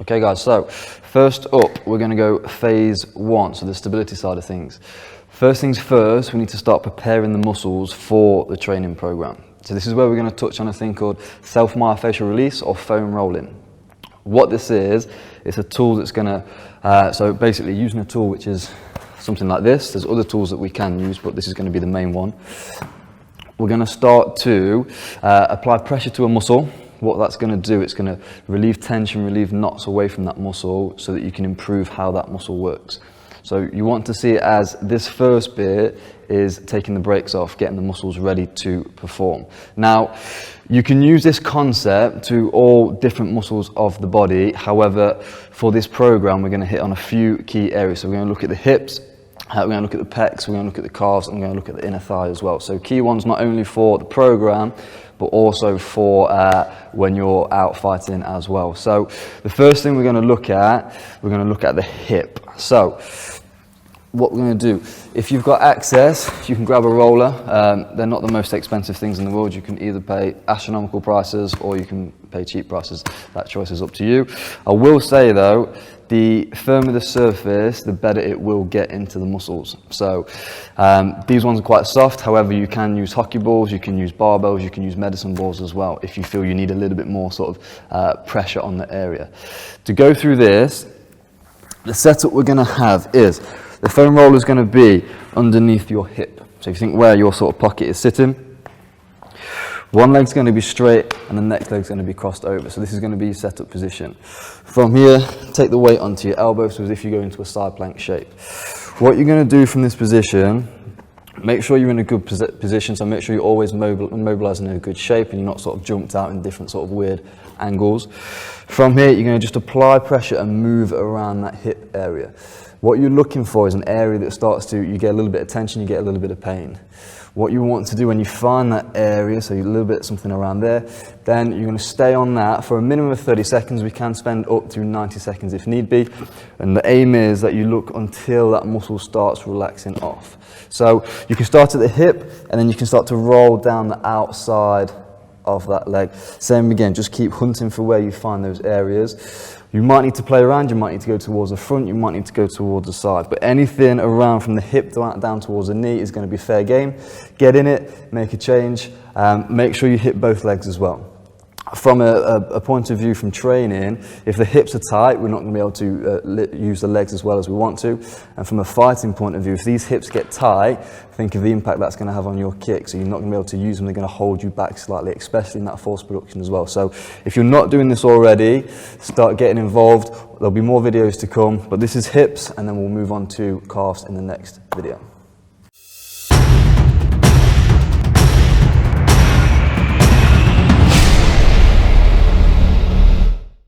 Okay guys, so first up we're going to go phase one, so the stability side of things. First things first, we need to start preparing the muscles for the training program. So this is where we're going to touch on a thing called self-myofascial release or foam rolling. What this is, it's a tool that's going to, so basically using a tool which is something like this. There's other tools that we can use, but this is going to be the main one. We're going to start to apply pressure to a muscle. What that's going to do, it's going to relieve tension, relieve knots away from that muscle so that you can improve how that muscle works. So you want to see it as this first bit is taking the brakes off, getting the muscles ready to perform. Now, you can use this concept to all different muscles of the body. However, for this program, we're going to hit on a few key areas. So we're going to look at the hips, we're going to look at the pecs, we're going to look at the calves, and we're going to look at the inner thigh as well. So key ones not only for the program, but also for when you're out fighting as well. So the first thing we're going to look at the hip. So what we're going to do, if you've got access, you can grab a roller. They're not the most expensive things in the world. You can either pay astronomical prices or you can pay cheap prices. That choice is up to you. I will say though, the firmer the surface, the better it will get into the muscles. So these ones are quite soft. However, you can use hockey balls, you can use barbells, you can use medicine balls as well if you feel you need a little bit more sort of pressure on the area. To go through this, the setup we're going to have is the foam roller is going to be underneath your hip. So if you think where your sort of pocket is sitting, one leg's going to be straight and the next leg's going to be crossed over. So this is going to be your setup position. From here, take the weight onto your elbow, so as if you go into a side plank shape. What you're going to do from this position, make sure you're in a good position, so make sure you're always mobilizing in a good shape and you're not sort of jumped out in different sort of weird angles. From here, you're going to just apply pressure and move around that hip area. What you're looking for is an area that starts to, you get a little bit of tension, you get a little bit of pain. What you want to do when you find that area, so a little bit something around there, then you're going to stay on that for a minimum of 30 seconds. We can spend up to 90 seconds if need be. And the aim is that you look until that muscle starts relaxing off. So you can start at the hip and then you can start to roll down the outside of that leg. Same again, just keep hunting for where you find those areas. You might need to play around, you might need to go towards the front, you might need to go towards the side, but anything around from the hip down towards the knee is going to be fair game. Get in it, make a change, make sure you hit both legs as well. From a point of view from training, if the hips are tight, we're not going to be able to use the legs as well as we want to. And from a fighting point of view, if these hips get tight, think of the impact that's going to have on your kick. So you're not going to be able to use them, they're going to hold you back slightly, especially in that force production as well. So if you're not doing this already, start getting involved. There'll be more videos to come, but this is hips, and then we'll move on to calves in the next video.